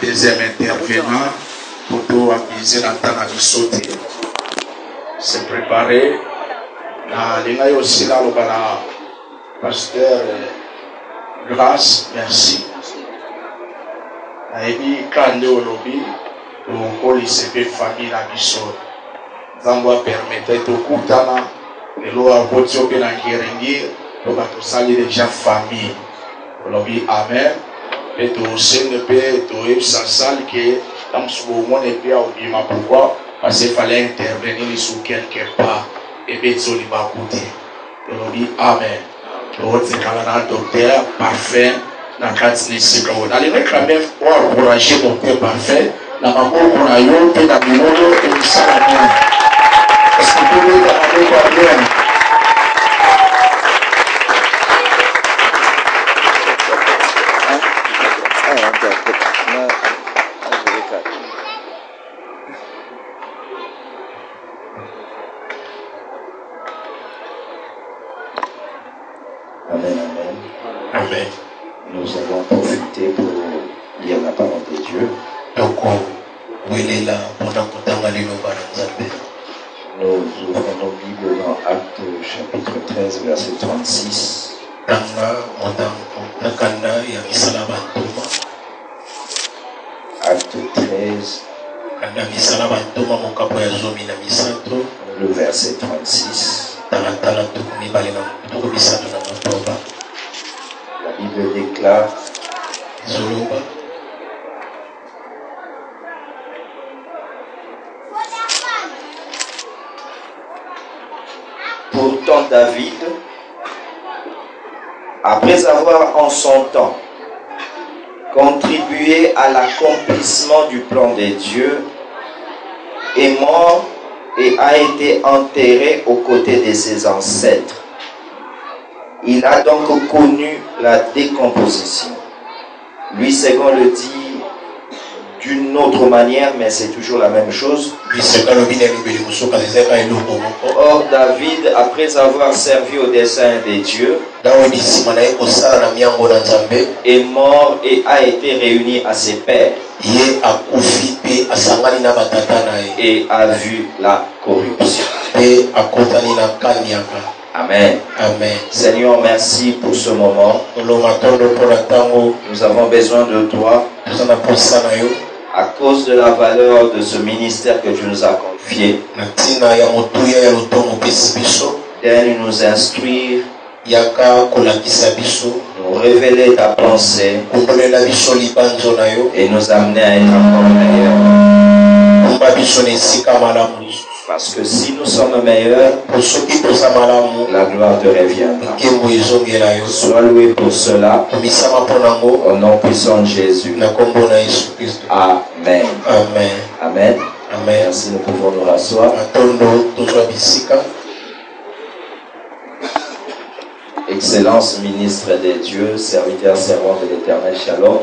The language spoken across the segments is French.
deuxième intervenant pour tout aviser dans la sauté. C'est préparé. Il y a aussi là le pasteur Grâce, merci. Il y a un lobby pour l'ICP famille la Bissot. Zambwa permettre de Koutana, et l'eau a voté au Pénanguérengi, donc à tout ça, il y a déjà famille. Lobby Amen. Et tout ce ne peut être ça salle que dans ce moment ne peut pas pourquoi parce qu'il fallait intervenir sur quelque part et bien sur les bas côtés. Lobby Amen. Donc c'est un docteur parfait dans le cadre de ce qu'on a. Les quand même encourager mon père parfait. La maman qu'on a eu, puis la maman et ça va bien. Est-ce que vous pouvez demander quoi bien? Amen, amen. Amen. Nous avons profité pour lire la parole de Dieu. Nous ouvrons nos Bibles dans Actes chapitre 13, verset 36. Acte 13, le verset 36. La Bible déclare: pourtant David, après avoir en son temps contribué à l'accomplissement du plan de Dieu, est mort et a été enterré aux côtés de ses ancêtres. Il a donc connu la décomposition. Lui second le dit d'une autre manière, mais c'est toujours la même chose. Or David, après avoir servi au dessein des dieux, est mort et a été réuni à ses pères et a vu la corruption. Amen. Amen. Seigneur, merci pour ce moment. Nous avons besoin de toi à cause de la valeur de ce ministère que tu nous as confié. Daigne nous instruire, nous révéler ta pensée et nous amener à être encore meilleurs. Parce que si nous sommes meilleurs, la gloire te reviendra. Sois loué pour cela. Au nom puissant de Jésus. Amen. Amen. Amen. Merci, nous pouvons nous rasseoir. Excellence, ministre des dieux, serviteur, servant de l'éternel, shalom.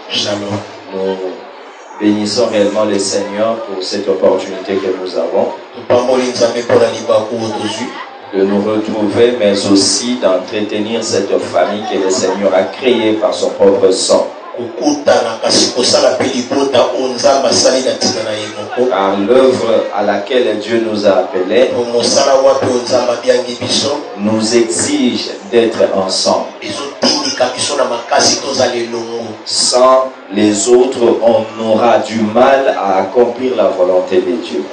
Shalom. Nous bénissons réellement le Seigneur pour cette opportunité que nous avons de nous retrouver, mais aussi d'entretenir cette famille que le Seigneur a créée par son propre sang. Car l'œuvre à laquelle Dieu nous a appelés nous exige d'être ensemble. Sans les autres, on aura du mal à accomplir la volonté de Dieu.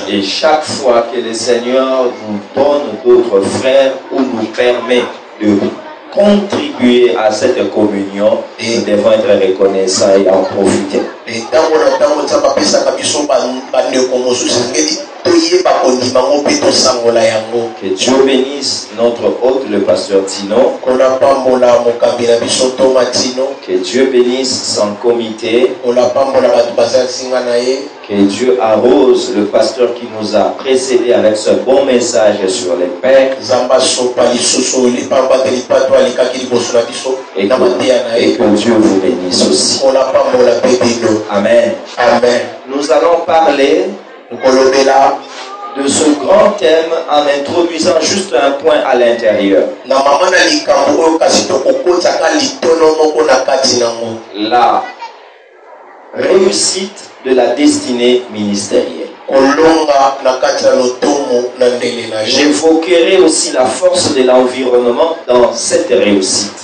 Et chaque fois que le Seigneur nous donne d'autres frères ou nous permet de contribuer à cette communion, nous devons être reconnaissants et en profiter. Que Dieu bénisse notre hôte, le pasteur Tino. Que Dieu bénisse son comité. Que Dieu arrose le pasteur qui nous a précédés avec ce bon message sur les pères. Et que Dieu vous bénisse aussi. Amen. Amen. Nous allons parler de ce grand thème en introduisant juste un point à l'intérieur. La réussite de la destinée ministérielle. J'évoquerai aussi la force de l'environnement dans cette réussite.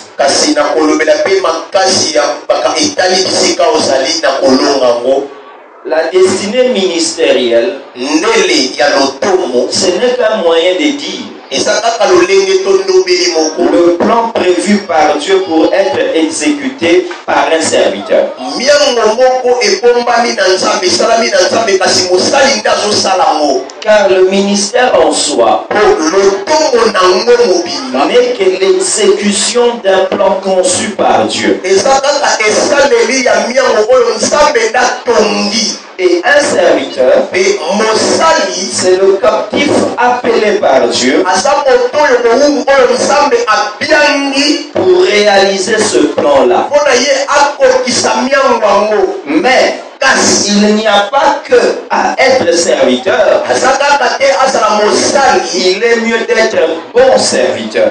La destinée ministérielle, ce n'est qu'un moyen de dire le plan prévu par Dieu pour être exécuté par un serviteur. Car le ministère en soi n'est que l'exécution d'un plan conçu par Dieu. Et un serviteur, c'est le captif appelé par Dieu pour réaliser ce plan-là. Mais il n'y a pas que à être serviteur. Il est mieux d'être bon serviteur.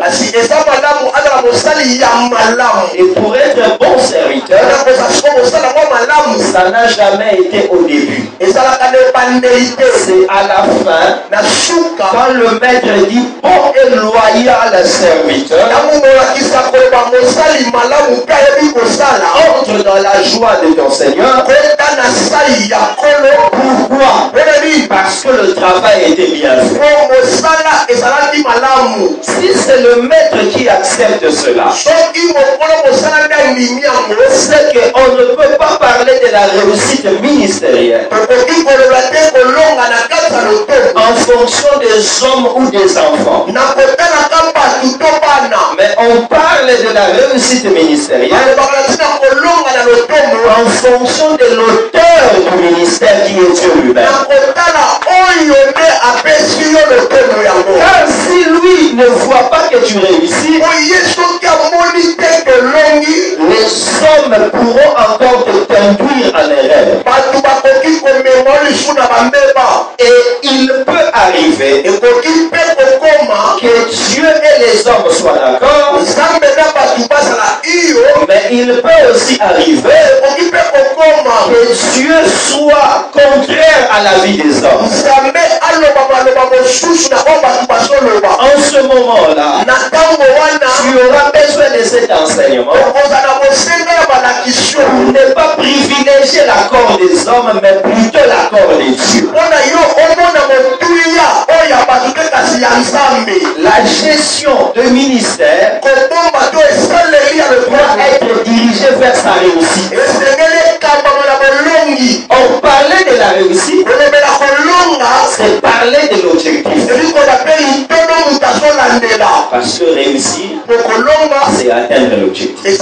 Et pour être bon serviteur, ça n'a jamais été au début. C'est à la fin, quand le maître dit bon et loyal serviteur, entre dans la joie de ton Seigneur. Pourquoi? Parce que le travail était bien fait. Si c'est le maître qui accepte cela, c'est qu'on ne peut pas parler de la réussite ministérielle en fonction des hommes ou des enfants. Mais on parle de la réussite ministérielle en fonction de l'auteur du ministère qui est Dieu lui-même. Car si lui ne voit pas que tu réussis, les hommes pourront encore te conduire en erreur. Et il peut arriver que Dieu et les hommes soient d'accord, mais il peut aussi arriver que Dieu soit contraire à la vie des hommes. En ce moment-là, tu auras besoin de cet enseignement pour ne pas privilégier l'accord des hommes, mais plutôt l'accord de Dieu. La gestion de ministère doit être dirigée vers sa réussite. On parlait de la réussite, c'est parler de l'objectif. Parce que réussir, c'est atteindre l'objectif.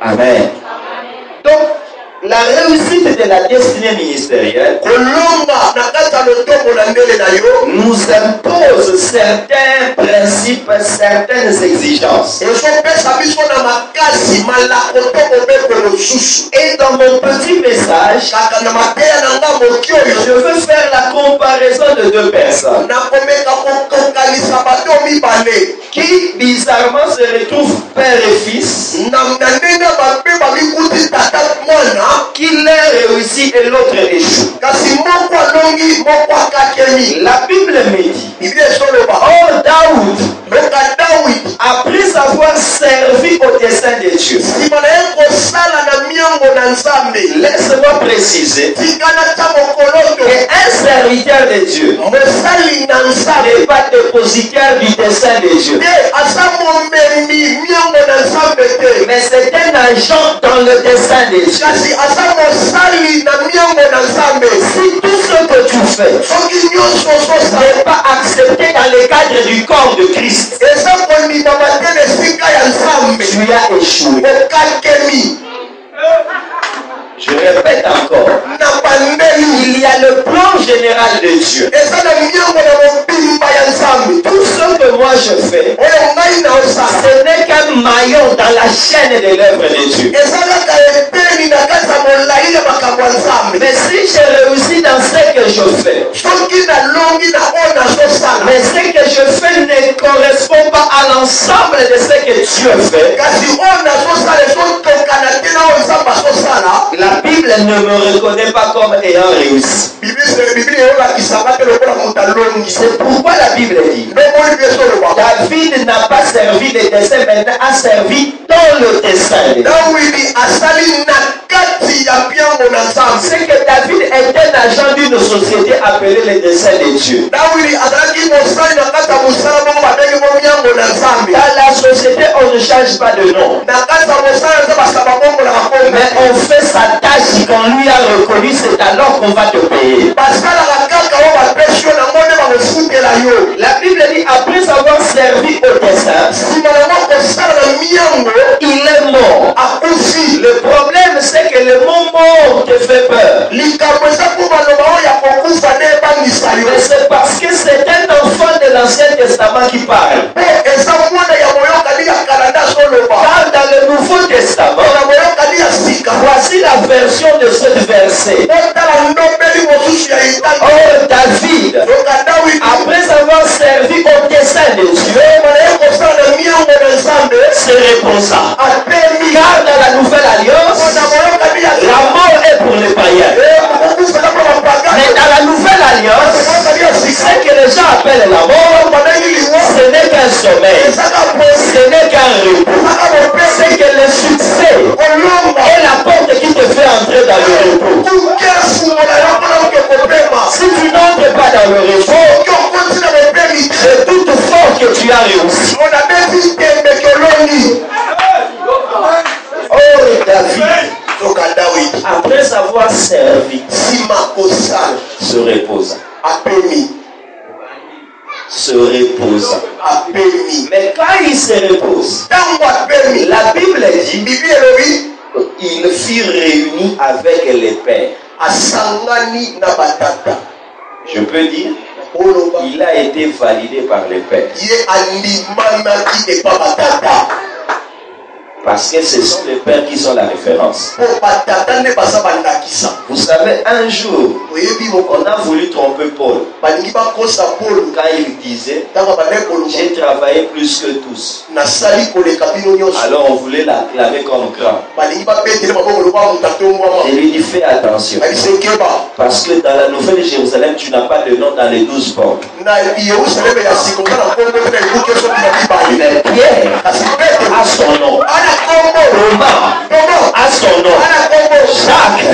Amen. Donc, la réussite de la destinée ministérielle nous impose certains principes, certaines exigences. Et dans mon petit message, je veux faire la comparaison de deux personnes qui bizarrement se retrouvent père et fils, qui l'un réussit et l'autre échoue. La Bible me dit, oh Daoud, après avoir servi au dessein de Dieu, laisse-moi préciser qu'un serviteur de Dieu n'est pas dépositaire du dessein de Dieu, mais c'est un agent dans le dessein de Dieu. Si tout ce que tu fais n'est pas accepté dans le cadre du corps de Christ, tu as échoué. Je répète encore, il y a le plan général de Dieu. Tout ce que moi je fais, ce n'est qu'un maillon dans la chaîne de l'œuvre de Dieu. Mais si je réussis dans ce que je fais, mais ce que je fais ne correspond pas à l'ensemble de ce que Dieu fait, la Bible ne me reconnaît pas comme ayant réussi. C'est pourquoi la Bible dit David n'a pas servi le destin, mais a servi dans le destin. C'est que David est un agent d'une société appelée le destin de Dieu. Dans la société, on ne change pas de nom. Mais on fait sa tâche qu'on lui a reconnu, c'est alors qu'on va te payer. La Bible dit après avoir servi au destin, il est mort. Le problème c'est que le mot mort te fait peur. Mais c'est parce que c'est un enfant de l'Ancien Testament qui parle. Car dans le Nouveau Testament, voici la version de ce verset. Oh David, après avoir servi au dessein de Dieu, se reposa. Car dans la Nouvelle Alliance, la mort est pour les païens. Mais dans la Nouvelle Alliance, ce que les gens appellent la mort, ce n'est qu'un sommeil, ce n'est qu'un repos. C'est que le succès est la porte qui te fait entrer dans le repos. Si tu n'entres pas dans le repos, je doute fort que tu as réussi. Oh David, après avoir servi, se reposa. Se reposa. Mais quand il se repose, la Bible dit il fut réuni avec les pères. Je peux dire, il a été validé par les pères. Parce que ce sont les pères qui sont la référence. Vous savez, un jour, on a voulu tromper Paul. Quand il disait, j'ai travaillé plus que tous. Alors on voulait l'acclamer comme grand. Je lui dis, fais attention. Parce que dans la Nouvelle Jérusalem, tu n'as pas de nom dans les 12 portes. Mais Pierre a son nom. Thomas a son nom. Jacques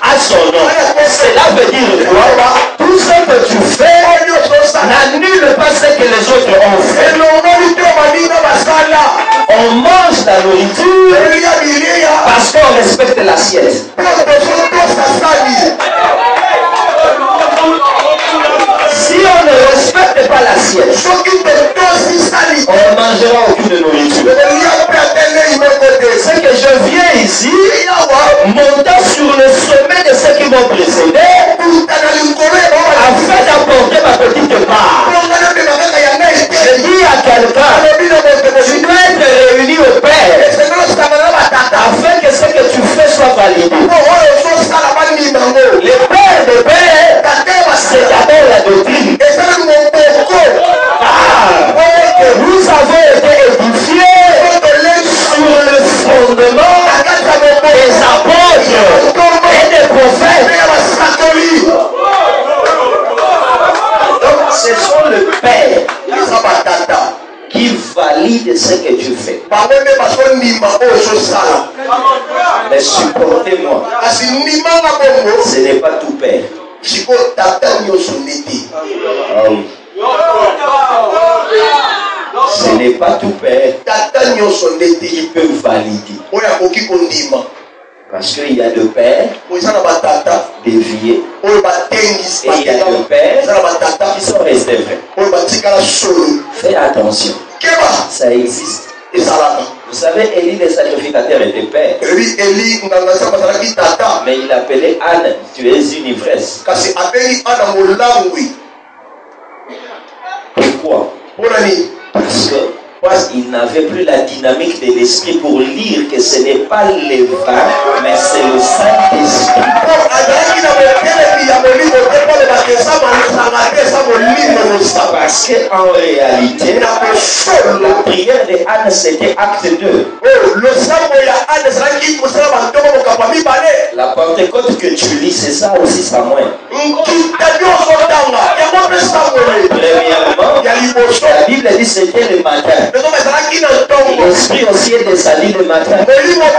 a son nom. Cela veut dire quoi? Tout ce que tu fais n'annule pas ce que les autres ont fait. On mange la nourriture parce qu'on respecte l'assiette. Si on ne respecte pas l'assiette, on ne mangera aucune nourriture. C'est que je viens ici, montant sur le sommet de ceux qui m'ont précédé, afin d'apporter ma petite part. Je dis à quelqu'un, tu dois être réuni au Père, afin que ce que tu fais soit validé. Le Père de Père, c'est d'abord la doctrine. Nous avons été édifiés sur le fondement des apôtres et des prophètes. Donc ce sont le Père qui valide ce que tu fais. Mais supportez-moi, ce n'est pas tout Père. Ce n'est pas tout Père qui peut valider. Parce qu'il y a deux pères déviés et il y a deux pères qui sont restés vrais. Fais attention, ça existe. Vous savez, Élie le sacrificateur était père. Mais il appelait Anne, tu es une ivresse. Pourquoi? Parce que il n'avait plus la dynamique de l'esprit pour lire que ce n'est pas le vin, mais c'est le Saint-Esprit. Parce qu'en réalité, la prière de Anne, c'était acte 2. La Pentecôte que tu lis, c'est ça aussi, Samuel. Premièrement, la Bible dit que c'était le matin. L'esprit aussi est descendu le matin. Deuxièmement,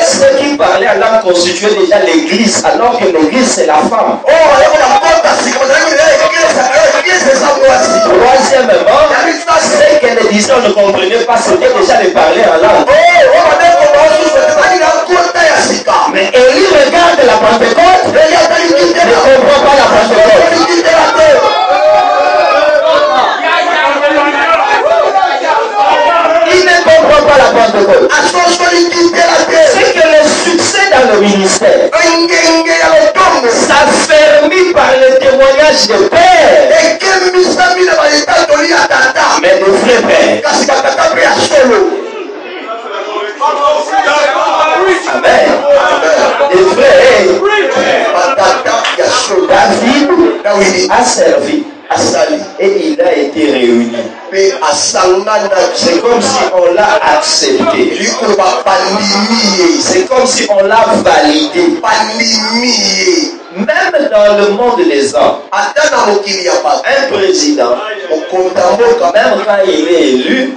ceux qui parlaient à l'âme constituaient déjà l'église, alors que l'église c'est la femme. Troisièmement, ce qu'elle disait, on ne comprenait pas, c'était déjà de parler en langue. Mais Élie regarde la Pentecôte, ne comprend pas la Pentecôte. Il ne comprend pas la Pentecôte. C'est que le succès dans le ministère s'affermit par le témoignage de père. Mais de vrai père. Amen. Des vrais. David a servi. Et il a été réuni. C'est comme si on l'a accepté. C'est comme si on l'a validé. Même dans le monde des hommes, un président, même quand il est élu,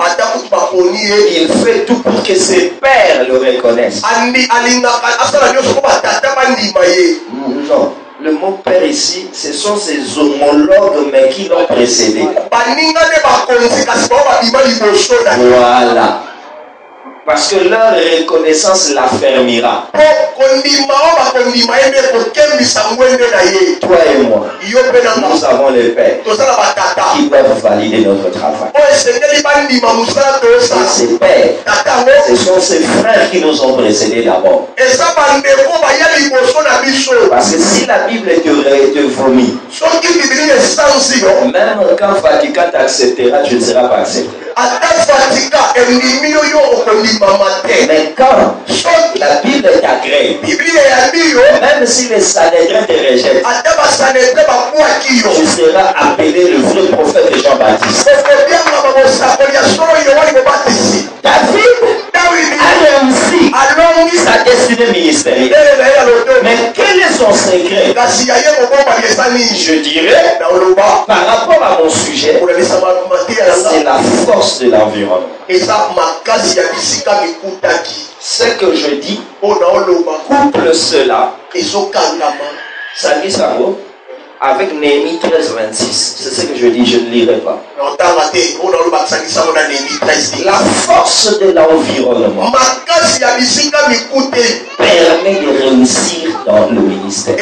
il fait tout pour que ses pairs le reconnaissent. Non. Le mot père ici, ce sont ses homologues, mais qui l'ont précédé. Voilà. Parce que leur reconnaissance l'affermira. Toi et moi, nous avons les pères qui doivent valider notre travail. Et ces pères, ce sont ces frères qui nous ont précédés d'abord. Parce que si la Bible te vomit, même quand Vatican t'acceptera, tu ne seras pas accepté. Mais quand la Bible t'agrée, même si les Sanhédrins te rejettent, tu seras appelé le vrai prophète de Jean-Baptiste. David a réussi sa destinée ministérielle. Mais quel est son secret? Je dirais, par rapport à mon sujet, c'est la force de l'environnement. Ce que je dis, couple cela, avec Néhémie 13:26. C'est ce que je dis, je ne lirai pas. La force de l'environnement permet de réussir dans le ministère.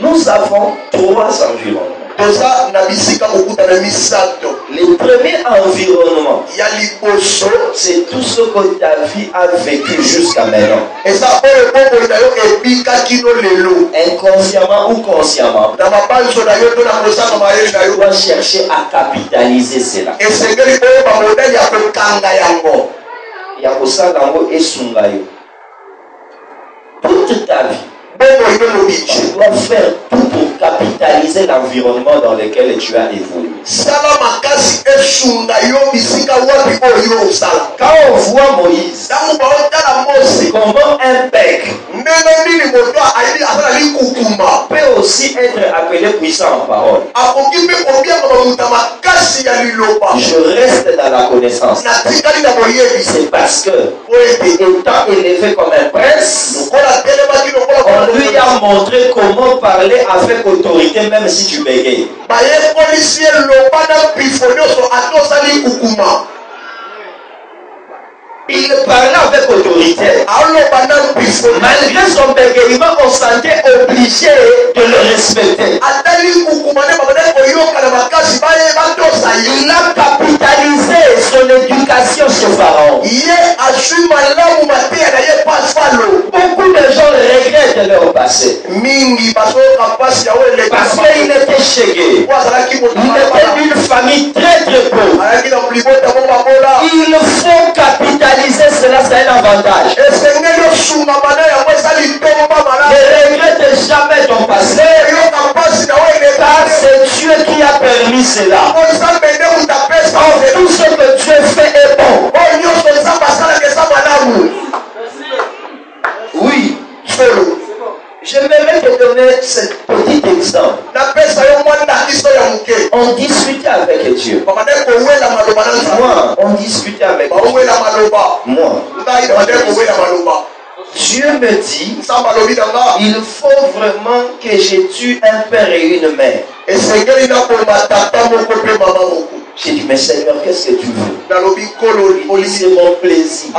Nous avons 3 environnements. Le premier environnement, c'est tout ce que David a vécu jusqu'à maintenant. Inconsciemment ou consciemment, tu dois chercher à capitaliser cela. Toute ta vie, tu dois faire tout pour capitaliser l'environnement dans lequel tu as évolué. Quand on voit Moïse, comment un bec peut aussi être appelé puissant en parole. Je reste dans la connaissance. C'est parce que, étant élevé comme un prince, on lui a montré comment parler avec autorité même si tu bégayes. Il parlait avec autorité. Malgré son bégayement, on sentait obligé de le respecter. Il a capitalisé son éducation chez Pharaon. Beaucoup de gens regrettent de leur passé. Parce qu'il était chégué. Il était d'une famille très très pauvre. Il faut capitaliser cela, c'est un avantage. Ne regrette jamais ton passé. Car c'est Dieu qui a permis cela. Tout ce que Dieu fait est bon. Oui. J'aimerais te donner ce petit exemple. On discutait avec Dieu. Moi, on discutait avec Dieu. Moi. Dieu me dit, il faut vraiment que je tue un père et une mère. J'ai dit, mais Seigneur, qu'est-ce que tu veux? C'est mon plaisir.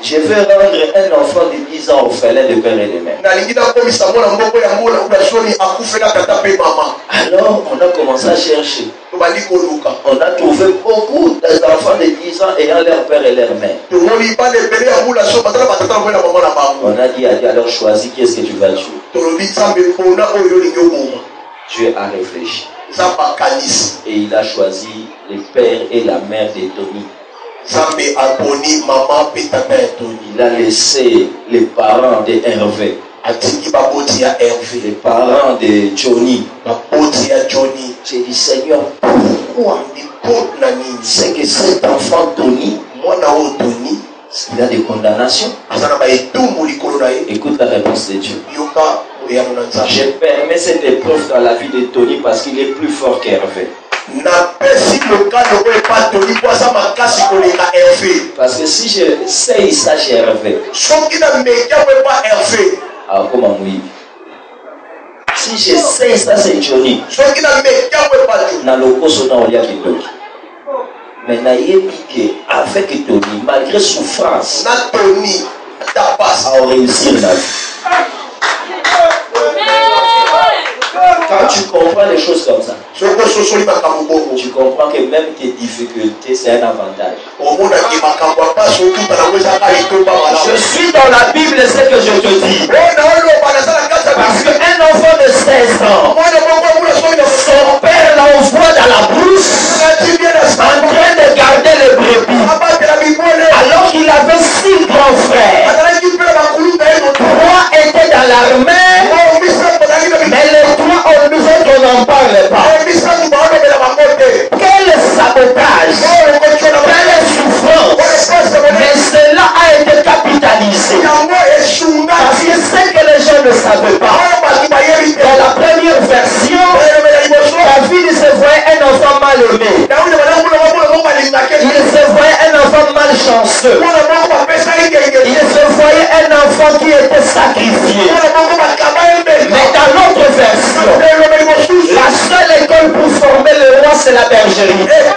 Je veux rendre un enfant de 10 ans orphelin de père et de mère. Alors, on a commencé à chercher. On a trouvé beaucoup d'enfants de 10 ans ayant leur père et leur mère. On a dit à Dieu, alors choisis qui est-ce que tu vas tuer. Dieu a réfléchi. Et il a choisi le père et la mère de Tony. Il a laissé les parents de Hervé. Les parents de Johnny. J'ai dit, Seigneur, pourquoi c'est que cet enfant Tony, il a des condamnations? Écoute la réponse de Dieu. Je permets cette épreuve dans la vie de Tony parce qu'il est plus fort qu'Hervé. Parce que si je sais ça chez Hervé, alors comment oui? Si je sais ça c'est Johnny, mais avec Tony, malgré souffrance, à réussir la vie. Quand tu comprends les choses comme ça, tu comprends que même tes difficultés, c'est un avantage. Je suis dans la Bible, c'est ce que je te dis. Parce qu'un enfant de 16 ans, son père l'envoie dans la brousse en train de garder les brebis. Alors qu'il avait 6 grands frères. 3 étaient dans l'armée, mais les 3 on n'en parle pas. Quel sabotage, quelle souffrance, mais cela a été capitalisé. Parce que ce que les gens ne savaient pas, dans la première version, David se voyait un enfant mal aimé. Il se voyait un enfant malchanceux. Il se voyait un enfant qui était sacrifié. Mais dans l'autre version, la seule école pour former le roi, c'est la bergerie. Car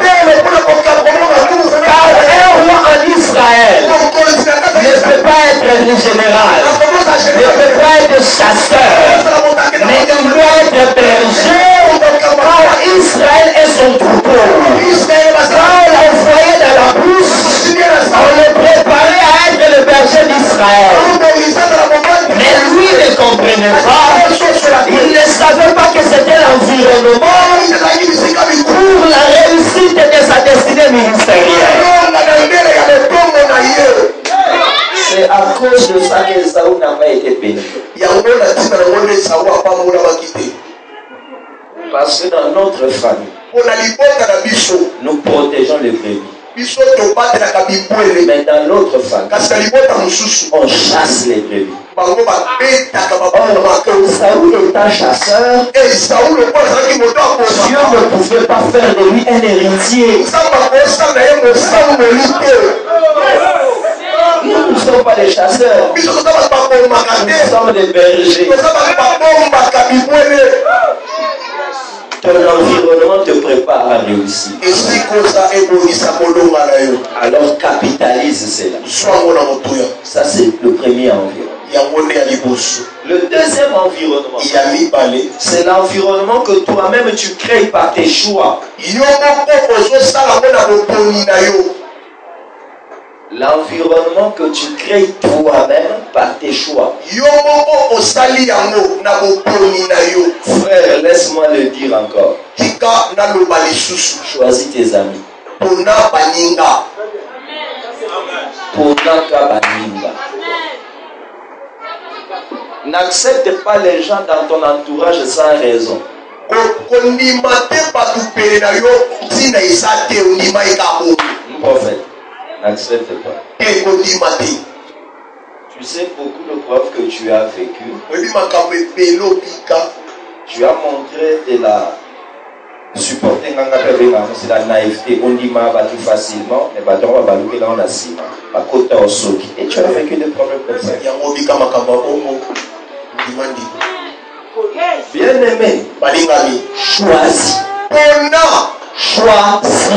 un roi en Israël ne peut pas être général, ne peut pas être chasseur, mais il doit être berger. Car Israël est son troupeau. Quand on l'envoyait dans la brousse, on le préparait à être le berger d'Israël. Mais lui ne comprenait pas. Il ne savait pas que c'était l'environnement pour la réussite de sa destinée ministérielle. C'est à cause de ça que Saoul n'a pas été béni. Parce que dans notre famille, nous protégeons les brebis. Mais dans l'autre famille, on chasse les brebis. Saoul est un chasseur. Dieu ne pouvait pas faire de lui un héritier. Nous ne sommes pas des chasseurs. Nous sommes des bergers. Ton environnement te prépare à réussir. Alors capitalise cela. Ça c'est le premier environnement. Le deuxième environnement, c'est l'environnement que toi-même tu crées par tes choix. L'environnement que tu crées toi-même par tes choix. Frère, laisse-moi le dire encore. Choisis tes amis. N'accepte pas les gens dans ton entourage sans raison. Prophète, n'accepte pas. Tu sais beaucoup de preuves que tu as vécues. Tu as montré de la supporter c'est la naïveté. On dit tout facilement, mais on va balouer là on a ciment. Et tu as vécu des problèmes comme ça. Bien aimé, choisis. Choisis.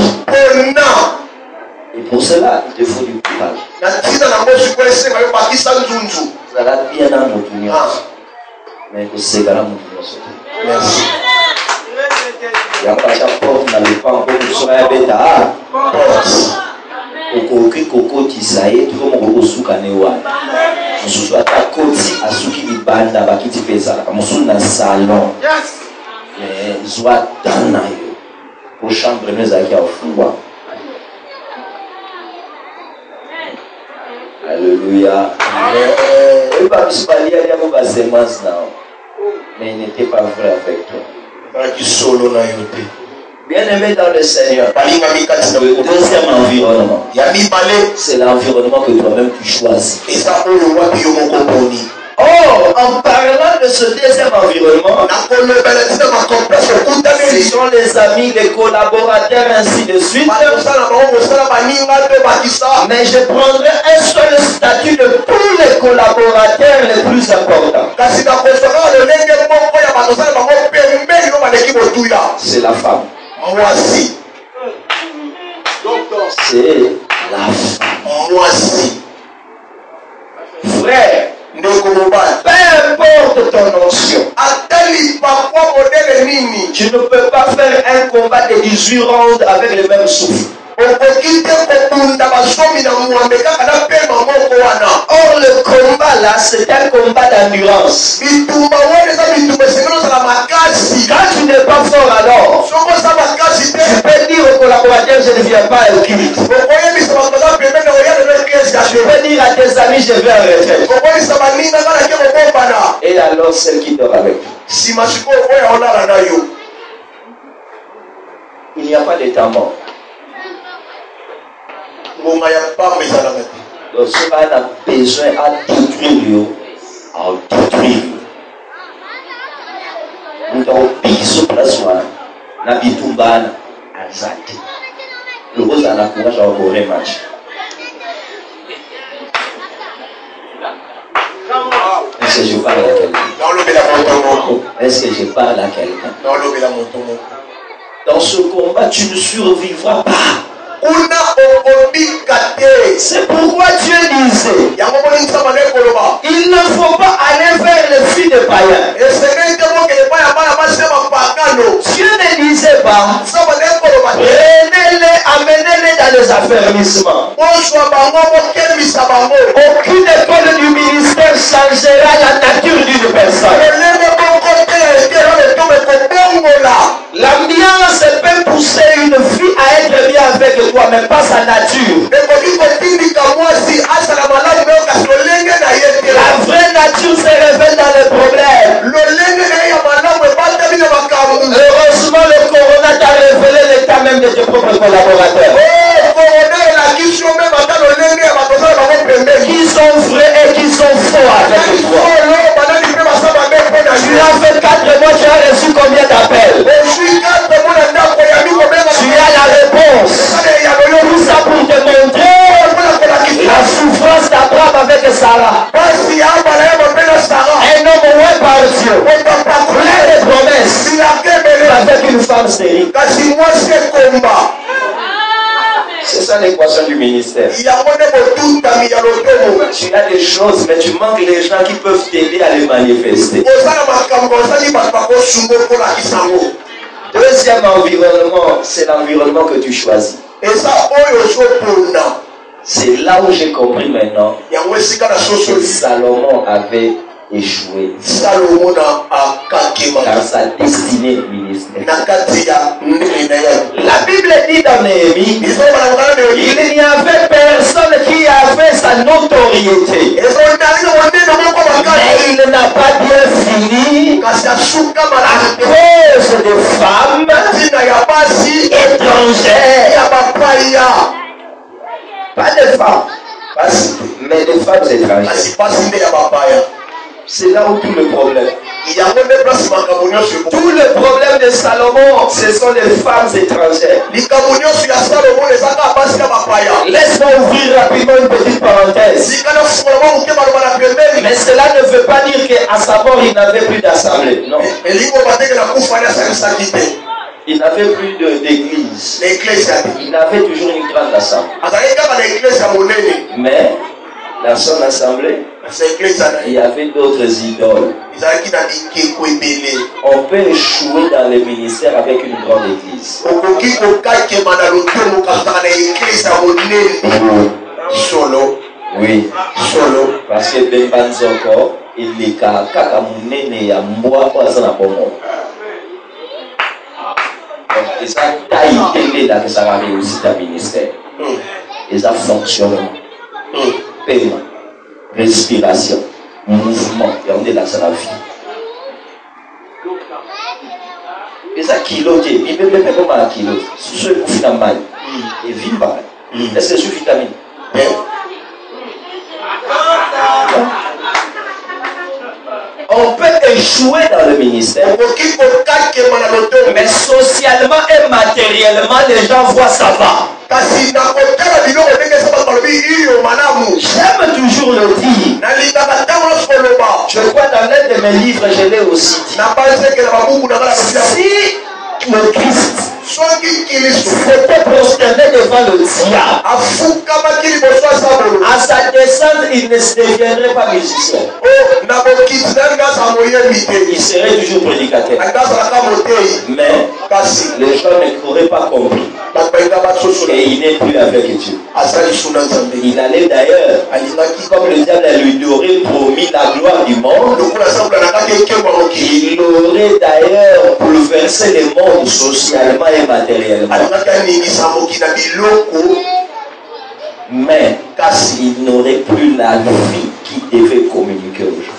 Et pour cela, il te faut du courage. Ça va bien dans mon opinion. Mais que c'est dans mon opinion. Merci. Il y a pas de porte dans le pan pour nous soyons bêta. Okoki koko tisaye tout comme on soukanewa. On se soit à côté à souki ibanda bakiti pesa. On se na salon. Yes. Mais soit dans na yo. Pour chambre nous aki au fond. Alléluia. Et pas se parler à mon basemance là. Mais il n'était pas vrai avec toi. Bien aimé dans le Seigneur. Le deuxième environnement, c'est l'environnement que toi-même tu choisis. Or, en parlant de ce deuxième environnement, ce sont les amis, les collaborateurs, ainsi de suite. Mais je prendrai un seul statut de tous les collaborateurs les plus importants. C'est la femme. C'est la femme. Frère, peu importe ton notion, tu ne peux pas faire un combat de 18 rounds avec le même souffle. Or le combat là, c'est un combat d'endurance. Quand tu n'es pas fort alors, tu peux dire aux collaborateurs je ne viens pas au culte. Tu peux dire à tes amis je vais en retraite. Et alors celle qui dort avec toi. Il n'y a pas d'état mort. Donc ce qu'on a besoin à détruire, à détruire. Nous avons besoin de la soirée. Nous avons besoin de la zate. Le rose a la courage à avoir match. Est-ce que je parle à quelqu'un? Est-ce que je parle à quelqu'un? Dans ce combat, tu ne survivras pas. C'est pourquoi Dieu disait il ne faut pas aller vers les filles de païens. Dieu ne disait pas prenez-les, amenez-les dans les affermissements. Aucune école du ministère changera la nature d'une personne. L'ambiance peut pousser une fille à être bien avec toi, mais pas sa nature. La vraie nature se révèle dans les problèmes. Heureusement, le corona t'a révélé l'état même de tes propres collaborateurs. Qui sont vrais et qui sont faux avec toi. Tu as fait 4 mois, tu as reçu combien d'appels? Tu as la réponse. Tout ça pour te montrer la souffrance d'Abraham avec Sarah. Un homme oué par Dieu. Plein de promesses. Avec une femme stérile. C'est ça l'équation du ministère. Tu as des choses, mais tu manques les gens qui peuvent t'aider à les manifester. Deuxième environnement, c'est l'environnement que tu choisis. C'est là où j'ai compris maintenant que Salomon avait échoué dans sa destinée ministérielle. La Bible dit dans Néhémie, il n'y avait personne qui avait sa notoriété. Mais il n'a pas bien fini à cause de femmes étrangères. Pas de femmes, mais des femmes étrangères. C'est là où tout le problème. Tout le problème de Salomon, ce sont les femmes étrangères. Laisse-moi ouvrir rapidement une petite parenthèse. Mais cela ne veut pas dire qu'à sa mort, il n'avait plus d'assemblée. Non. Il n'avait plus d'église. Il avait toujours une grande assemblée. Mais dans son assemblée, il y avait d'autres idoles. On peut échouer dans le ministère avec une grande église. Solo. Oui. Solo. Parce que Bembanzoko, il est kakamunene ya mboa kwa sana bomo. Et ça taille là que ça va réussir dans le ministère. Et ça fonctionne. Paiement, respiration, mouvement, et on est là sur la vie. Et ça kilo, il peut même pas un kilo. Si je suis dans mal, et vit pas. Est-ce que je suis vitamine? On peut échouer dans le ministère, mais socialement et matériellement, les gens voient ça va. J'aime toujours le dire. Je crois dans l'un de mes livres, je l'ai aussi dit. Si le Christ s'était prosterné devant le diable, à sa descente, il ne se deviendrait pas musicien. Il serait toujours prédicateur. Mais les gens ne couraient pas compris. Et il n'est plus avec Dieu. Il allait d'ailleurs, comme le diable lui aurait promis la gloire du monde, il aurait d'ailleurs bouleversé le monde socialement et matériellement. Mais il n'aurait plus la vie qui devait communiquer aujourd'hui.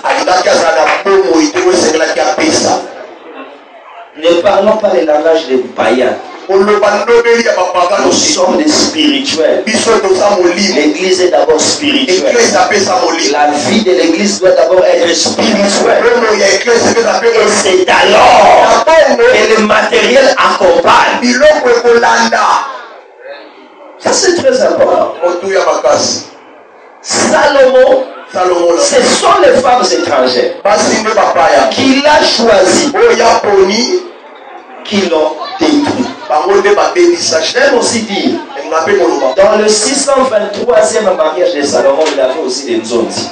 Ne parlons pas les langages des païens. Nous sommes des spirituels. L'église est d'abord spirituelle. La vie de l'église doit d'abord être spirituelle. Et c'est alors que le matériel accompagne. Ça c'est très important. Salomon, ce sont les femmes étrangères qu'il a choisi, qui l'ont détruit. J'aime aussi dire, dans le 623e mariage de Salomon, il avait aussi des zonzi.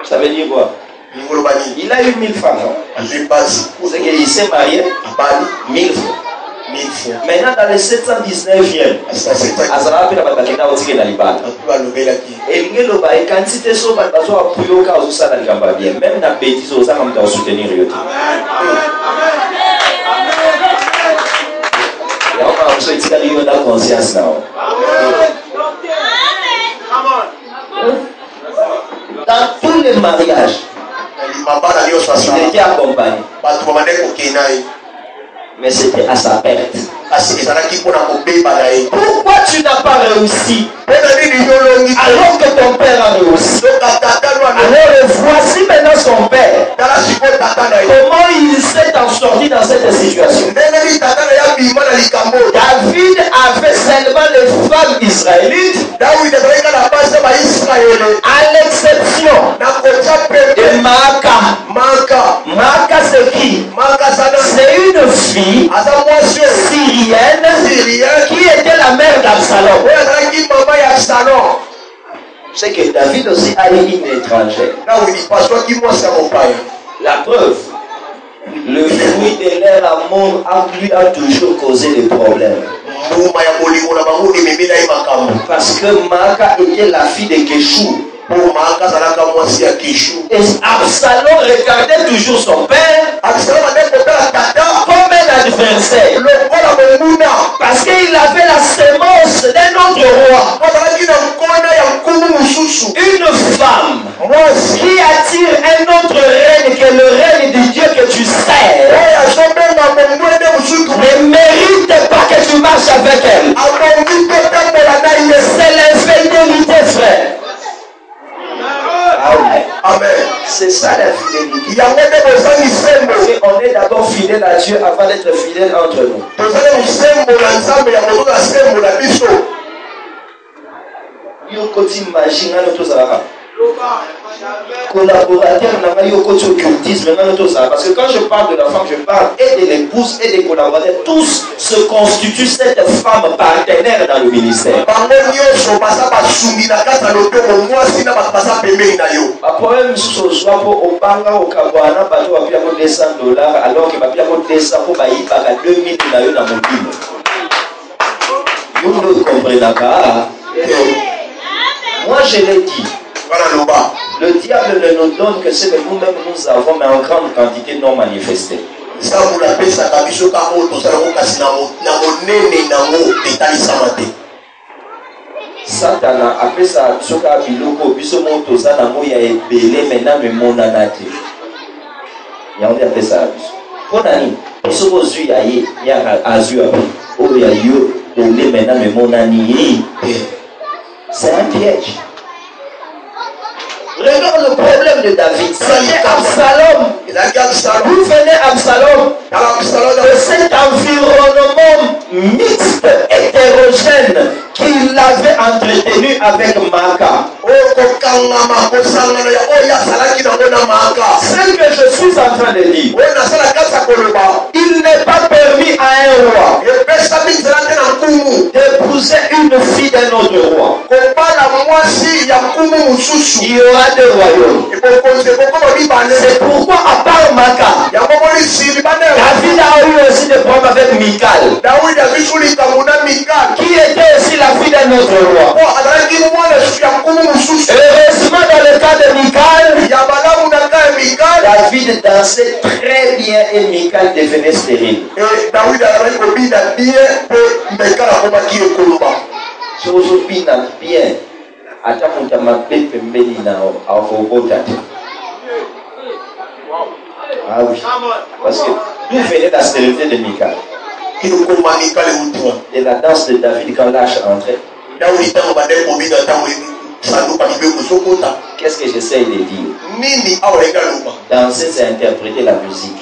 Ça veut dire quoi? Il a eu 1000 femmes. C'est qu'il s'est marié 1000 fois. Maintenant, dans le 719e, même la bêtise aux âmes doivent soutenir. Conscience là. Dans tous les mariages, il était accompagné. Mais c'était à sa perte. Pourquoi tu n'as pas réussi alors que ton père a réussi? Alors voici maintenant son père. Comment il s'est sorti dans cette situation? David avait seulement les femmes israélites, à l'exception de Maaka. Maaka c'est qui? C'est une fille syrienne qui était la mère d'Absalom. C'est que David aussi a eu une étrangère. La preuve, le fruit de leur l'amour lui a toujours causé des problèmes. Parce que Maaka était la fille de Kéchou. Et Absalom regardait toujours son père comme un adversaire. Parce qu'il avait la sémence d'un autre roi. Une femme qui attire un autre règne que le règne de Dieu que tu sers ne mérite pas que tu marches avec elle. C'est l'infidélité, frère. Amen. C'est ça la fidélité. On est d'abord fidèle à Dieu avant d'être fidèle entre nous. Collaborateur occultisme. Parce que quand je parle de la femme, je parle et de l'épouse et des collaborateurs. Tous se constituent cette femme partenaire dans le ministère. Le problème c'est que je pour Obanga au Kawana, bateau a payé $200 alors que Babia a 200 pour payer par 2000 dans mon film. Vous ne comprenez pas. Moi je l'ai dit. Le diable ne nous donne que ce que nous-mêmes nous avons, mais en grande quantité non manifestée. Satana après ça soka biloko biso moto za na moya ebele maintenant me monanate. Ya on appelle ça biso. Ponani biso bozui ya ye ya azu api. O ya yo ele maintenant me monani. C'est un piège. Regarde le problème de David. C'est Absalom. Vous venez Absalom de cet environnement mixte, hétérogène qu'il avait entretenu avec Maaka. Ce que je suis en train de dire, il n'est pas permis à un roi d'épouser une fille d'un autre roi. Il y aura deux royaumes. C'est pourquoi à part Maaka, David a eu aussi des problèmes avec Michal, qui était aussi la fille d'un autre roi. Heureusement dans le cas de Michal, David dansait très bien et Michal devenait stérile. Bien. Ah oui. Parce que d'où venait la stérilité de Michal? Et la danse de David quand l'âge entrait. Qu'est-ce que j'essaye de dire? Danser, c'est interpréter la musique.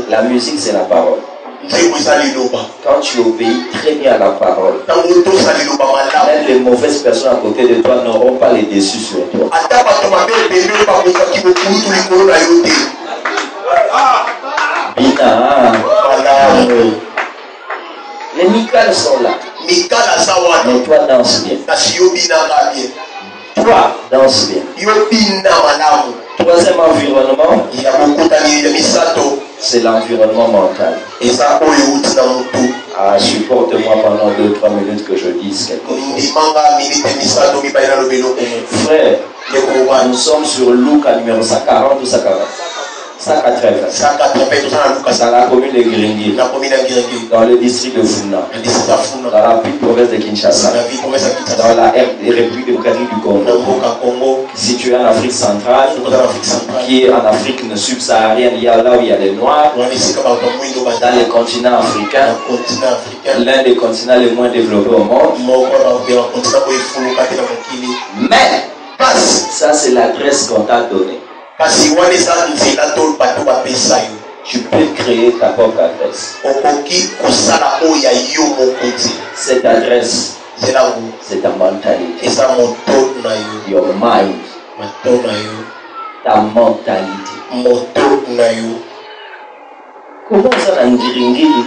La musique, c'est la parole. Quand tu obéis très bien à la parole, même les mauvaises personnes à côté de toi n'auront pas les dessus sur toi. Bina, les Michal sont là. Mais toi danse bien. Toi danse bien. Troisième environnement, c'est l'environnement mental. Ah, supporte-moi pendant 2-3 minutes que je dise quelque chose. Frère, nous sommes sur Luc à numéro 140 ou 140. 180. Dans la commune de Giringi, dans le district de Funa, dans la province de Kinshasa, dans la République démocratique du Congo, située en Afrique centrale, qui est en Afrique subsaharienne, il y a là où il y a les Noirs, dans le continent africain, l'un des continents les moins développés au monde. Mais, ça c'est l'adresse qu'on t'a donnée. Tu peux créer ta propre adresse. Cette adresse, c'est ta mentalité. Your mind. Ta mentalité. Comment ça n'a ngiringiri?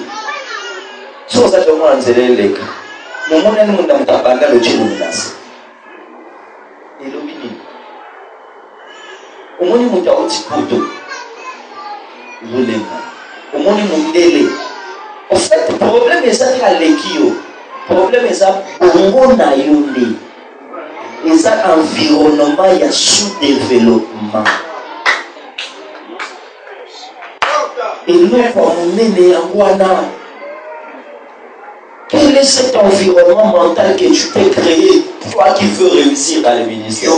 So ça te m'a nzeleleka. Mon mon ene munda mtabanga lo chino munasi. Elobini. Omoni muta oti puto. Au monde mondial. En fait, le problème est ça à l'équio. Le problème est ça bongo na yonde. Et ça environnement il y a sous-développement. Et nous on mener en Guana. Quel est cet environnement mental que tu peux créer, toi qui veux réussir dans le ministère?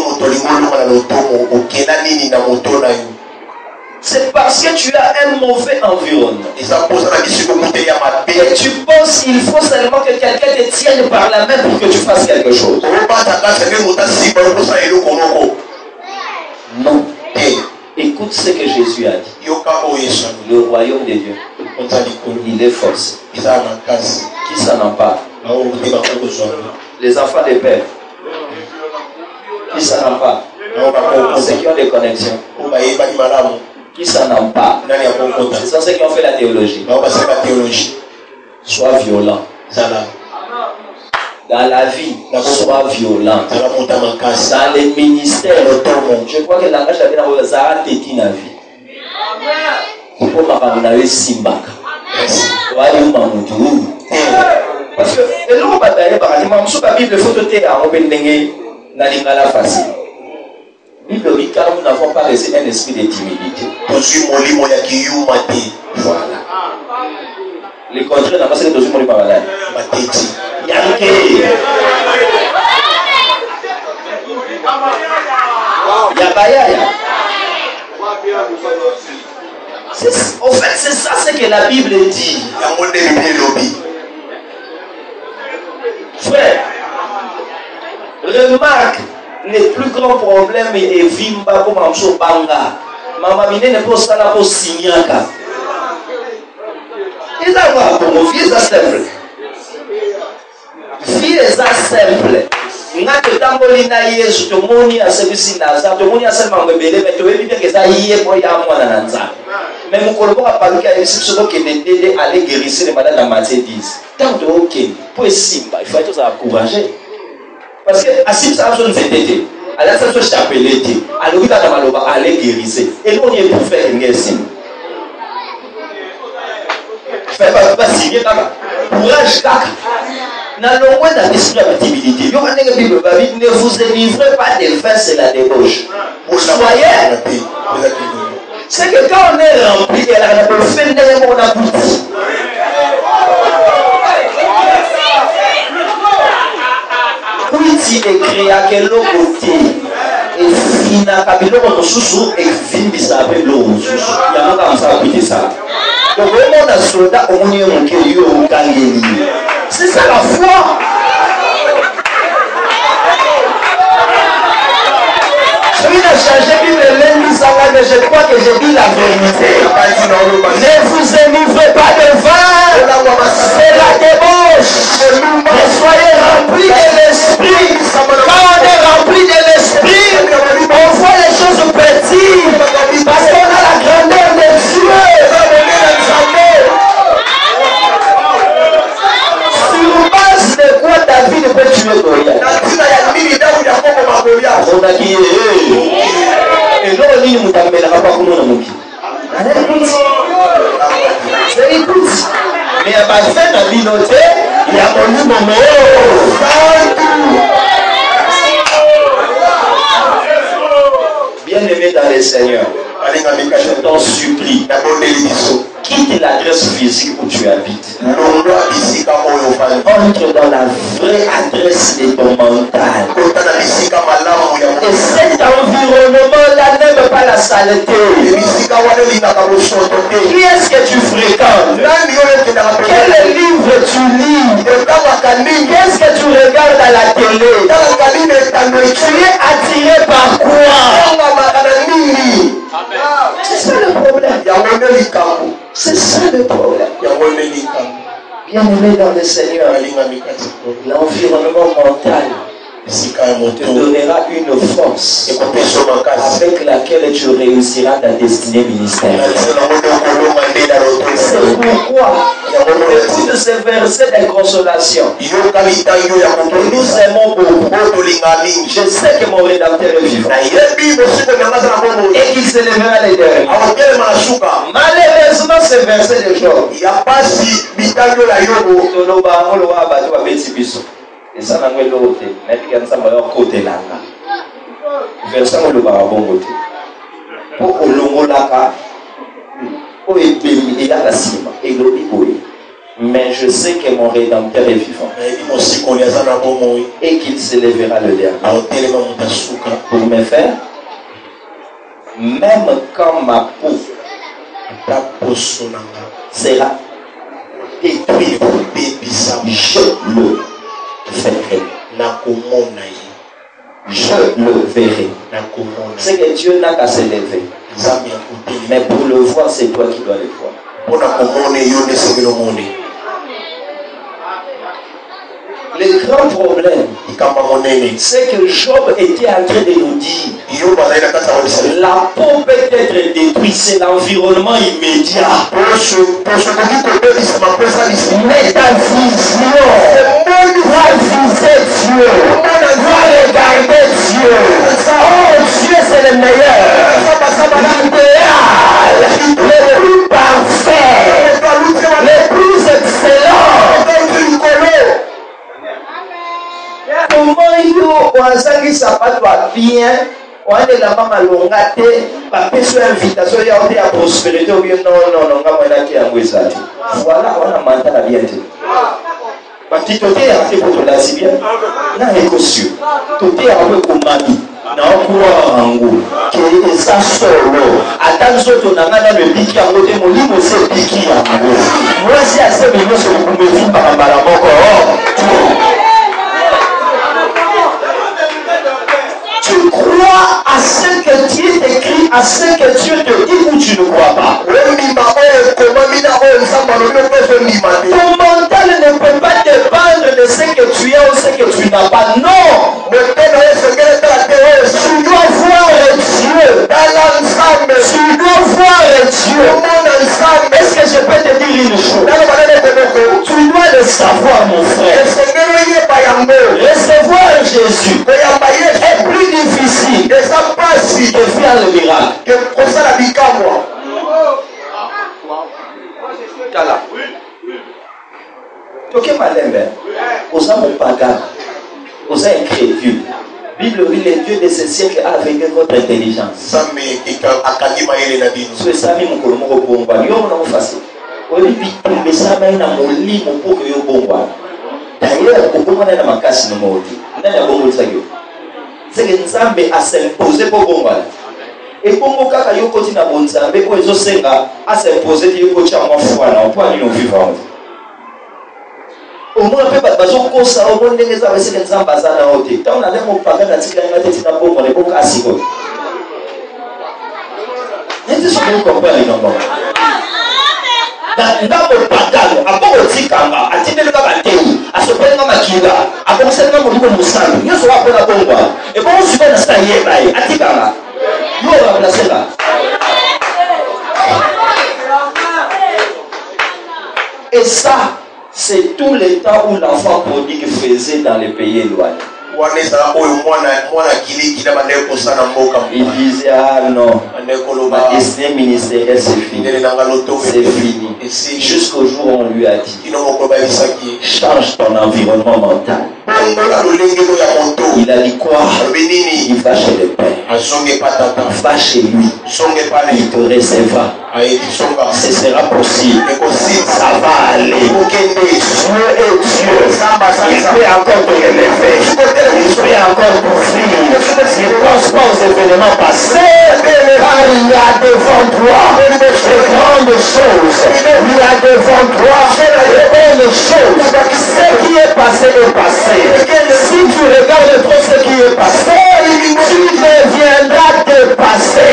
C'est parce que tu as un mauvais environnement. Et tu penses qu'il faut seulement que quelqu'un te tienne par la main pour que tu fasses quelque chose. Non. Écoute ce que Jésus a dit. Le royaume de Dieu, il est forcé. Qui s'en empare? Les enfants des pères. Qui s'en empare? Ceux qui ont des connexions. Qui s'en empare? Ce sont ceux qui ont fait la théologie. Sois violent. Dans la vie, sois violent. Dans les ministères, je crois que le langage de la vie a été la vie. Pour ma Simba. Parce que l'eau bataille par exemple, sous la Bible, il faut te dire à Nalingala facile. Bible dit car nous n'avons pas laissé un esprit de timidité. Voilà. Les contraires n'ont pas été dans le malade. En fait, c'est ça ce que la Bible dit. Frère, remarque, le plus grand problème est Vimba comme Amso Banga. Maman Mine ne peut pas signer. Ils ont pour vie simple. Vie simple. N'a que tambolina yesu to moni a service naza to moni a seulement bébé mais to bien que ça y est pour y a moi dans nanza. Mais mon collègue a parlé qu'il y a ce que d'aider à aller guérir les malades dans Matthieu 10. Tant de OK pour simba, il faut être encouragé. Parce que à si ça besoin de t'aider. À la ça se chapeler dit. À l'ouïe dans maloba aller guérir. Et nous on est pour faire une sim. Fais pas signer là. Courage cac. Dans le moins dans l'esprit de timidité, ne vous livrez pas des vins, c'est la débauche. Soyez. C'est que quand on est rempli, elle a le fait de mon abouti. Oui, tu écris à quel côté et fina kabilo on susu et vimbi ça avec l'eau susu. Il y a pas comme ça écouter ça. Donc vraiment dans soldat au monde mon cœur yo kangeli. C'est ça la foi. Je vais changer Bible lundi ça mais je crois que j'ai dit la vérité. Ne vous énivrez pas de vin. C'est la débauche. Mais soyez remplis de l'esprit. Quand on est rempli de l'esprit, on voit les choses petites. Parce qu'on a la grandeur de Dieu. Sur base de quoi David peut tuer Goliath? On a dit, et non, on dit, nous t'avons pas comme on a mouki. C'est écoute. Mais à ma fin, on a dit noté, il y a mon moment. Bien-aimé dans les Seigneurs, je t'en supplie, quitte l'adresse physique où tu habites. Entre dans la vraie adresse de ton mental. Et cet environnement-là n'aime pas la saleté. Qui est-ce que tu fréquentes? Quel livre tu lis? Qu'est-ce que tu regardes à la télé? Tu es attiré par quoi? C'est ça le problème. C'est ça le problème. Bien-aimé dans le Seigneur, l'environnement mental te donnera une force avec laquelle tu réussiras ta destinée ministérielle. C'est pourquoi, écoute ces versets de consolation. Nous aimons beaucoup. Je sais que mon rédacteur est vivant et qu'il s'élèvera les derniers. Malheur ce verset de Job. Il n'y a pas si bitango la yobo. Et ça n'a pas été l'autre. Mais ça m'a côté là. Verset où le barabon. Pour Olongolaka, pour il y a la cime et l'oliboï. Mais je sais que mon Rédempteur est vivant. Et qu'il s'élèvera le dernier. Pour me faire, même quand ma peau sera détruite, je le verrai. Je le verrai. C'est que Dieu n'a qu'à s'élever. Mais pour le voir, c'est toi qui dois le voir. Le grand problème, c'est que Job était en train de nous dire la peau peut être détruite, c'est l'environnement immédiat. Mais ta vision, doit viser Dieu, doit regarder Dieu. Oh Dieu, c'est le meilleur, l'idéal, le plus parfait, le plus excellent. Comment on a sangui sapato à bien, on a la maman longate, pas sur invitation, il y a la prospérité, ou bien non, on a qui a voilà, on a mental à bien. Parce que tout est un peu pour la Sibia, n'a écossio, tout est un peu comme mamie, n'a pas un goût, qui est ça solo. Attends, on a le piqué à côté, mon lit, c'est piqué à goût. Moi, c'est assez bien, ce que vous me dites par un balamoko. Tu crois à ce que Dieu t'écrit, à ce que Dieu te dit ou tu ne crois pas? Ton mental ne peut pas dépendre de ce que tu as ou ce que tu n'as pas. Non! Tu dois voir Dieu dans l'ensemble. Tu dois voir Dieu. Est-ce que je peux te dire une chose? Tu dois le savoir, mon frère. Recevoir Jésus est plus difficile de faire le miracle. Kala. Toke malembe. Osa mon pagan. Osa incrédule. Bible dit les dieux de ce siècle a avec votre intelligence. C'est ça même mon colomo bomba. Yo on facile. On dit mais ça même na molimo pour que yo bomba. D'ailleurs, au moment de ma casse no modi. Nana bomba ça yo. C'est que Nzambe a s'imposé pour bomba. Et pour kaka yo koti na bonzambe ko ezo senga a s'imposer yo koti a mafua na po ani no vivant. Au moins peut pas bazo ko sa au monde ngeza ba se Nzamba za na hote. Ta ona le mo paga na tika na tete na bomba le ko kasi ko. Nti so ko compare no bon. Ndabo pagano aboko tikanga atindele ka bateu asopenga makila akosenga mo liko musandu yeso wapona bomba e bon su na sta yeba atikanga. Et ça, c'est tout le temps où l'enfant prodigue faisait dans les pays éloignés. Il disait ah non, ma destinée ministérielle c'est fini. C'est fini. Jusqu'au jour où on lui a dit change ton environnement mental. Il a dit quoi? Il va chez le Père. Va chez lui. Il te recevra. Ce sera possible. Ça va aller. Dieu est Dieu. Il peut encore te relever. Il peut encore t'ouvrir. Il ne pense pas aux événements passés. Car il y a devant toi de grandes choses. Il y a devant toi de belles choses. Ce qui est passé est passé. Si tu regardes trop ce qui est passé, tu deviendras dépassé.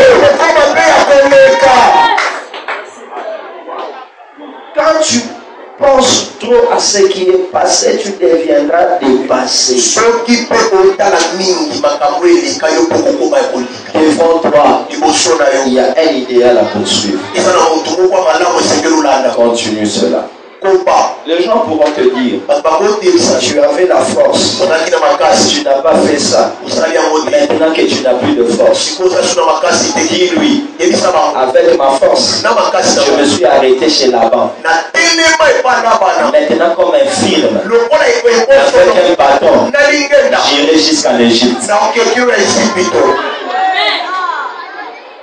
Quand tu penses trop à ce qui est passé, tu deviendras dépassé. Devant toi, il y a un idéal à poursuivre. Continue cela. Les gens pourront te dire, tu avais la force, tu n'as pas fait ça. Maintenant que tu n'as plus de force, dis-lui, avec ma force, je me suis arrêté chez Laban. Maintenant, comme un film, avec un bâton, j'irai jusqu'en Égypte.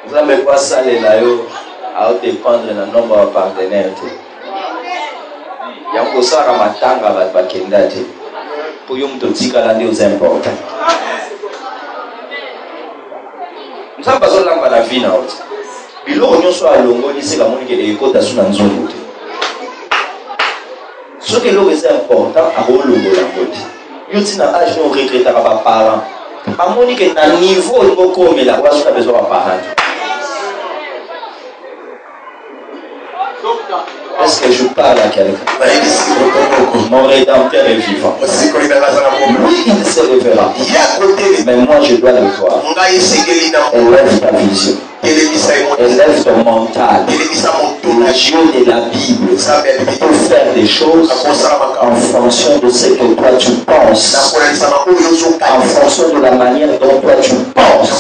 Vous n'avez pas ça, les laïcs, à dépendre d'un nombre de partenaires. Il y a un peu ça à matanga à bakendate pour y tika la news important. Nous avons besoin de la vie now. Bilo on soit longo ni c'est comme on que les côtes sont dans zone. Ce que l'eau est important à longo la côte. Yo tina âge on regrette à pas parents. À mon que na niveau de beaucoup mais la voix on a besoin de parents. Est-ce que je parle à quelqu'un? Mon rédempteur est vivant. Lui, il se révérera. Mais moi, je dois le voir. Élève ta vision. Élève ton mental. Le Dieu de la Bible peut faire des choses en fonction de ce que toi tu penses. En fonction de la manière dont toi tu penses.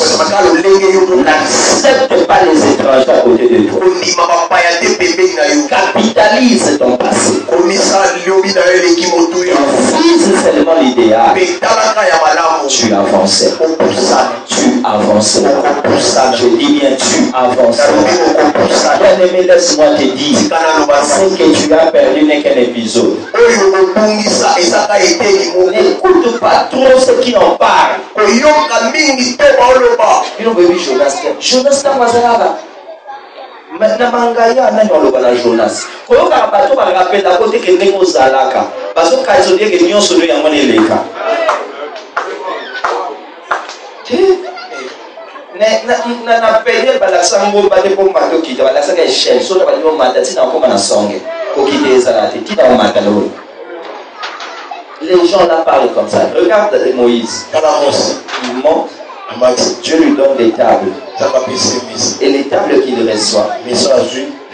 N'accepte pas les étrangers à côté de toi. Capitalise ton passé. Vise seulement l'idéal. Tu avances. Tu avances. Je dis bien tu avances. Bien-aimé, laisse-moi te dire, ce que tu as perdu n'est qu'un épisode. N'écoute pas trop ceux qui en parlent. Jonas maintenant mangaya nani olobana Jonas koyoka bato ba rappel à côté que ndeko zalaka baso kazo die que nyonso do yango neleka na période balasango ba de bomba to kita balasaka échelle so na ba de bomba tati na koma na songe ko kite ezalate ti na matalo. Les gens là parlent comme ça. Regarde Moïse. Il monte. Dieu lui donne des tables. Et les tables qu'il reçoit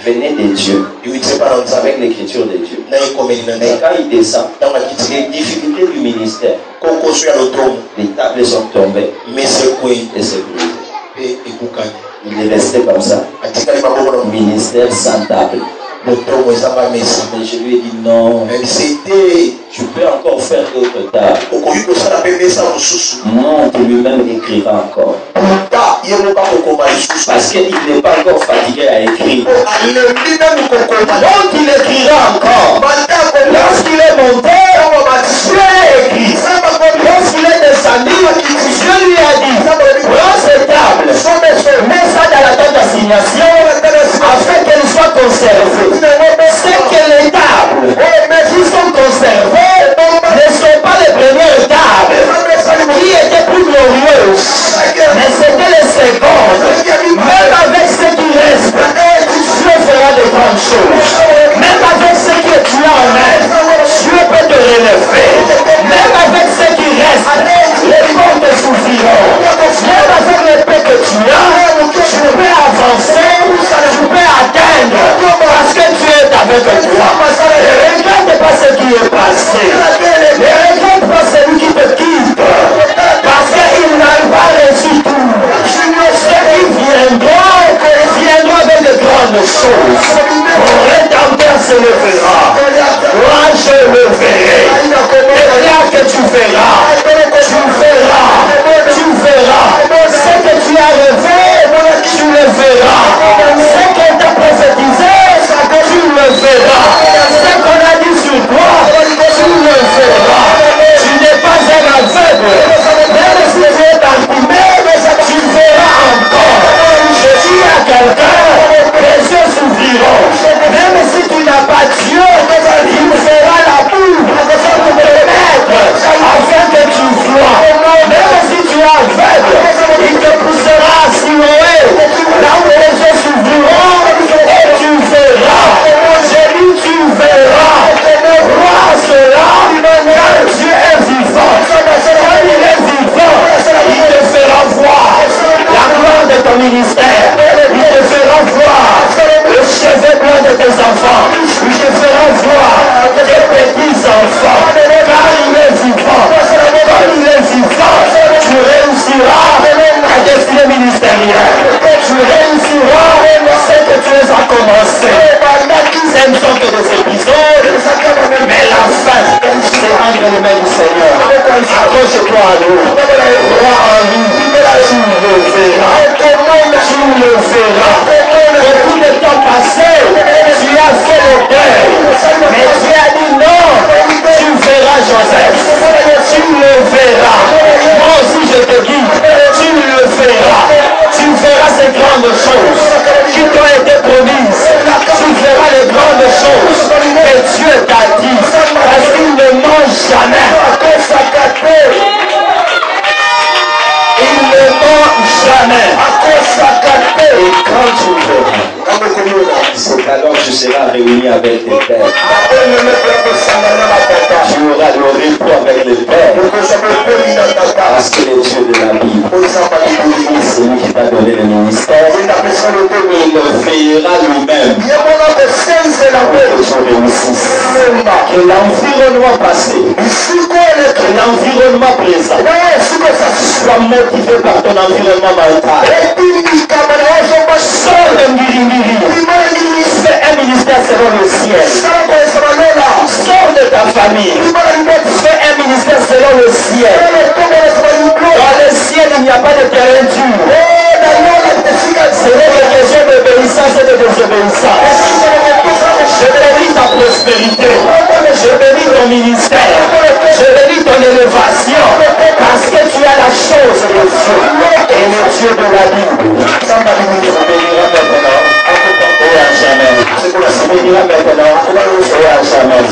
venaient des dieux. Avec l'écriture des dieux. Mais quand il descend, les difficultés du ministère, les tables sont tombées et se brisées. Il est resté comme ça. Ministère sans table. Mais je lui ai dit non. Tu peux encore faire d'autres tables. Monte lui-même écrira encore. Parce qu'il n'est pas encore fatigué à écrire. Donc il écrira encore. Lorsqu'il est monté, Dieu a écrit. Lorsqu'il est descendu, Dieu lui a dit, prends ces tables, mets ça dans la tente d'assignation afin qu'elles soient conservées. C'est que les tables qui sont conservées ne sont pas les premières tables qui étaient plus glorieuses, mais c'était les secondes. Même avec ce qui reste, Dieu fera de grandes choses. Même avec ce que tu as en main, Dieu peut te relever. Même avec ce qui reste, les portes te suffiront. Même avec l'épée que tu as, tu peux avancer, tu peux atteindre, parce que Dieu est avec toi. Ne regarde pas ce qui est passé. Ne regarde pas celui qui te quitte, parce qu'il n'a pas reçu tout. Ce qui viendra avec de grandes choses. Mon rédempteur se levera. Moi je le verrai. Et là que tu verras, ce que tu as rêvé, tu le verras. Ce qu'on t'a prophétisé, tu le verras. Ce qu'on a dit sur toi, tu le verras. Tu n'es pas un aveugle. Même si tu es imprimé, tu verras encore. Je dis à quelqu'un, les yeux s'ouvriront. chez toi à nous. Crois en lui. Tu le verras. Tu le verras. Depuis le temps passé, tu as fait le deuil. Mais tu as dit non. Tu verras Joseph. Tu le verras. Moi aussi je te dis, tu le verras. Tu verras ces grandes choses qui t'ont été promises. Tu verras les grandes choses que Dieu t'a dit. Parce qu'il ne mange jamais. Il ne ment jamais. Et quand tu verras, c'est alors que tu seras réuni avec tes pères. Tu auras le repos avec les pères. Parce que le Dieu de la Bible, c'est lui qui t'a donné le ministère. Il le veillera lui-même. Que l'environnement passé, que l'environnement présent soit motivé par ton environnement mental. Sors de Miri. Fais un ministère selon le ciel. Sors de ta famille. Fais un ministère selon le ciel. Dans le ciel, il n'y a pas de terrain dur. Ce n'est que question d'obéissance et de désobéissance. Je bénis ta prospérité. Je bénis ton ministère. Je bénis ton élévation. Parce que tu as la chose de Dieu. Et le Dieu de la Bible. Je bénira maintenant. Et à jamais. Je bénira maintenant. Et à jamais.